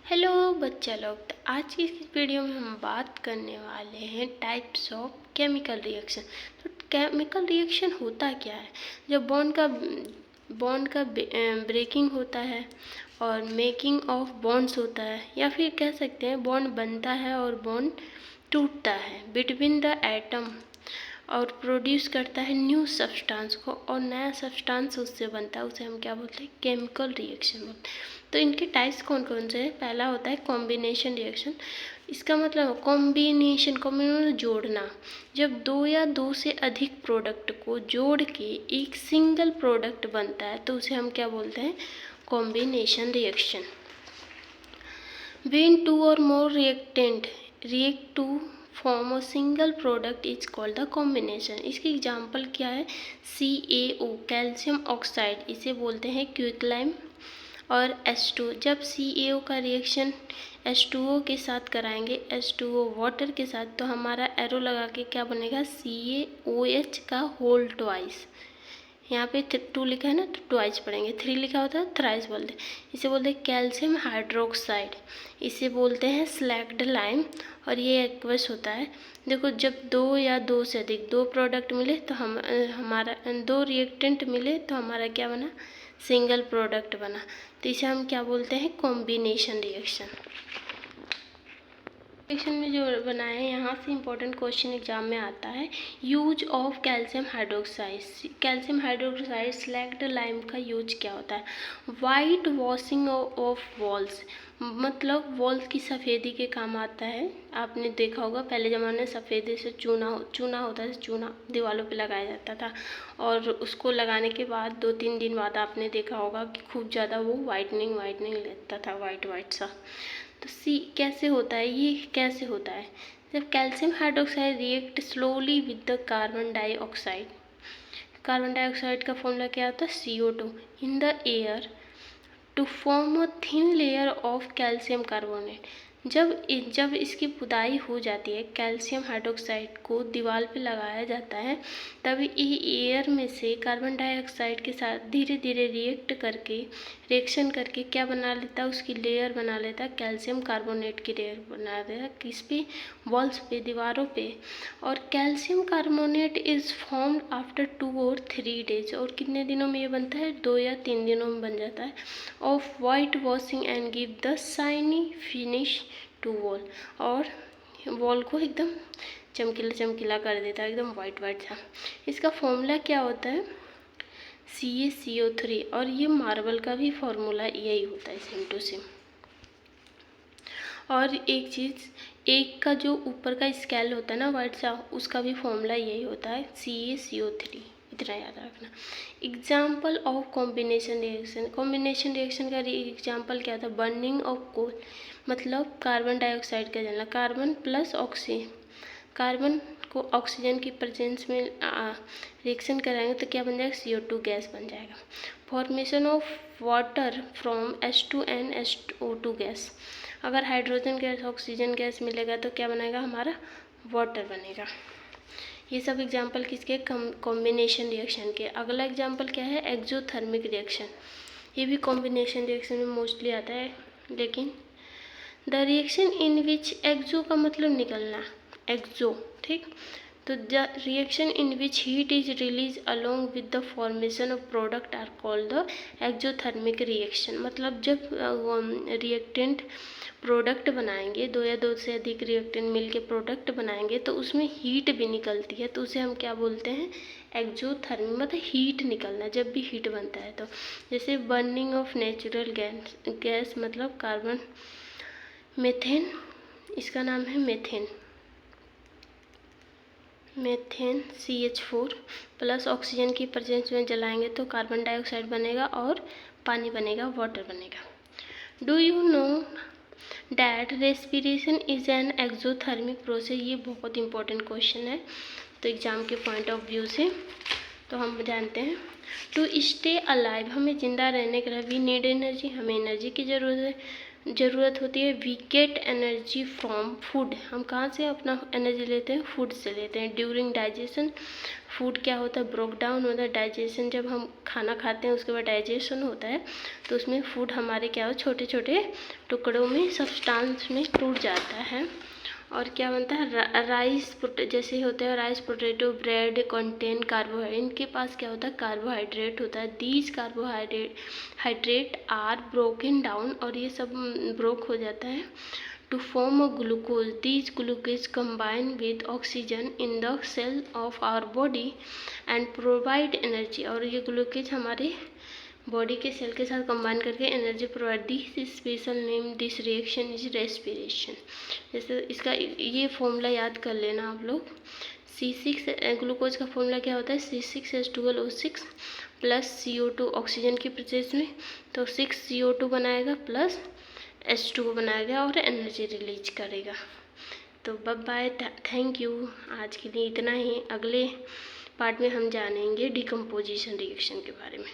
Hello बच्चा लोग, तो आज की इस वीडियो में हम बात करने वाले हैं टाइप्स ऑफ केमिकल रिएक्शन। तो केमिकल रिएक्शन होता क्या है? जब बॉन्ड का ब्रेकिंग होता है और मेकिंग ऑफ बॉन्ड्स होता है, या फिर कह सकते हैं बॉन्ड बनता है और बॉन्ड टूटता है बिटवीन द एटम और प्रोड्यूस करता है न्यू सब्सटेंस को, और नया सब्सटेंस उससे बनता है, उसे हम क्या बोलते हैं? केमिकल रिएक्शन बोलते हैं। तो इनके टाइप्स कौन कौन से हैं? पहला होता है कॉम्बिनेशन रिएक्शन। इसका मतलब कॉम्बिनेशन जोड़ना। जब दो या दो से अधिक प्रोडक्ट को जोड़ के एक सिंगल प्रोडक्ट बनता है तो उसे हम क्या बोलते हैं? Combination reaction. When two or more reactant react to form a single product is called the combination। इसकी एग्जाम्पल क्या है? CaO कैल्शियम ऑक्साइड, इसे बोलते हैं क्विकलाइम। और H2, जब CaO का रिएक्शन H2O के साथ कराएंगे, H2O वाटर के साथ, तो हमारा एरो लगा के क्या बनेगा? CaOH का होल ट्वाइस। यहाँ पे 2 लिखा है ना, तो ट्वाइस पढ़ेंगे। 3 लिखा होता है थ्राइस बोलते हैं। इसे बोलते हैं कैल्शियम हाइड्रोक्साइड, इसे बोलते हैं स्लैग्ड लाइम। और ये एक्वस होता है। देखो, जब दो या दो से अधिक दो प्रोडक्ट मिले तो हमारा दो रिएक्टेंट मिले तो हमारा क्या बना? सिंगल प्रोडक्ट बना। तो इसे हम क्या बोलते हैं? Combination reaction. रिएक्शन में जो बनाए हैं, यहाँ से इम्पोर्टेंट क्वेश्चन एग्जाम में आता है। Use of calcium hydroxide. Calcium hydroxide slagged lime का यूज क्या होता है? वाइट वॉशिंग ऑफ वॉल्स, मतलब वॉल्स की सफ़ेदी के काम आता है। आपने देखा होगा पहले ज़माने में सफ़ेदी से चूना होता है, चूना दीवारों पे लगाया जाता था, और उसको लगाने के बाद 2-3 दिन बाद आपने देखा होगा कि खूब ज़्यादा वो वाइटनिंग लेता था, वाइट सा। तो कैसे होता है? ये कैसे होता है? जब calcium hydroxide react slowly with the carbon dioxide. Carbon dioxide का फॉर्मूला क्या होता है? CO2 in the air to form a thin layer of calcium carbonate. जब इसकी पुदाई हो जाती है, कैल्शियम हाइड्रोक्साइड को दीवार पे लगाया जाता है, तब ये एयर में से कार्बन डाइऑक्साइड के साथ धीरे धीरे रिएक्शन करके क्या बना लेता है? उसकी लेयर बना लेता है, कैल्शियम कार्बोनेट की लेयर बना देता है। किस पे? वॉल्स पे, दीवारों पे। और calcium carbonate is formed after 2 और 3 डेज। और कितने दिनों में ये बनता है? 2 या 3 दिनों में बन जाता है। Of white washing and give the shiny finish to wall, और वॉल को एकदम चमकीला कर देता है, एकदम वाइट सा। इसका फॉर्मूला क्या होता है? CaCO3। और ये मार्बल का भी फॉर्मूला यही होता है, सेम टू सेम। और एक चीज़, एक का जो ऊपर का स्केल होता है ना, वाइट सा, उसका भी फॉर्मूला यही होता है, CaCO3। इतना याद रखना। Example of combination reaction. Combination reaction का एग्जाम्पल क्या था? बर्निंग ऑफ कोल, मतलब कार्बन डाइऑक्साइड का जलना। कार्बन प्लस ऑक्सीजन, कार्बन को ऑक्सीजन की प्रेजेंस में रिएक्शन कराएंगे तो क्या बन जाएगा? CO2 गैस बन जाएगा। Formation of water from H2 and SO2 gas. अगर हाइड्रोजन गैस ऑक्सीजन गैस मिलेगा तो क्या बनेगा? हमारा वाटर बनेगा। ये सब एग्जाम्पल किसके? कॉम्बिनेशन रिएक्शन के। अगला एग्जाम्पल क्या है? Exothermic reaction. ये भी कॉम्बिनेशन रिएक्शन में मोस्टली आता है, लेकिन द रिएक्शन इन विच, एक्सो का मतलब निकलना, एक्सो, ठीक। तो the reaction in which heat is release along with the formation of product are called the exothermic reaction. मतलब जब रिएक्टेंट प्रोडक्ट बनाएंगे, दो या दो से अधिक रिएक्टेंट मिलके प्रोडक्ट बनाएंगे, तो उसमें हीट भी निकलती है, तो उसे हम क्या बोलते हैं? एक्सोथर्मिक, मतलब हीट निकलना, जब भी हीट बनता है तो। जैसे बर्निंग ऑफ नेचुरल गैस, मतलब कार्बन, मीथेन, इसका नाम है मीथेन CH4 प्लस ऑक्सीजन की प्रेजेंस में जलाएंगे तो कार्बन डाइऑक्साइड बनेगा और पानी बनेगा, वाटर बनेगा। Do you know that respiration is an exothermic process. ये बहुत इंपॉर्टेंट क्वेश्चन है, तो एग्जाम के पॉइंट ऑफ व्यू से तो हम जानते हैं टू स्टे अलाइव, हमें ज़िंदा रहने के लिए वी नीड एनर्जी, हमें एनर्जी की ज़रूरत होती है। We get energy from food, हम कहाँ से अपना एनर्जी लेते हैं? फूड से लेते हैं। ड्यूरिंग डाइजेशन, फूड क्या होता है? ब्रोक डाउन होता है। डाइजेशन, जब हम खाना खाते हैं उसके बाद डाइजेशन होता है तो उसमें फूड हमारे क्या हो, छोटे छोटे टुकड़ों में, सब्सटेंस में टूट जाता है और क्या बनता है? राइस, जैसे होते हैं rice, potato, bread contain carbohydrate, इनके पास क्या होता है? कार्बोहाइड्रेट होता है। These carbohydrate are broken down, और ये सब ब्रोक हो जाता है to form a glucose. These glucose combine with oxygen in the cell of our body and provide energy, और ये ग्लूकोज हमारे बॉडी के सेल के साथ कंबाइन करके energy provide. This special name this reaction is respiration. जैसे इसका ये फॉर्मूला याद कर लेना आप लोग। C6 ग्लूकोज का फॉर्मूला क्या होता है? C6H12O6 प्लस CO2 ऑक्सीजन की प्रेजेंस में, तो 6 CO2 बनाएगा प्लस H2O बनाएगा और एनर्जी रिलीज करेगा। तो बाय बाय, थैंक यू। आज के लिए इतना ही। अगले पार्ट में हम जानेंगे डिकम्पोजिशन रिएक्शन के बारे में।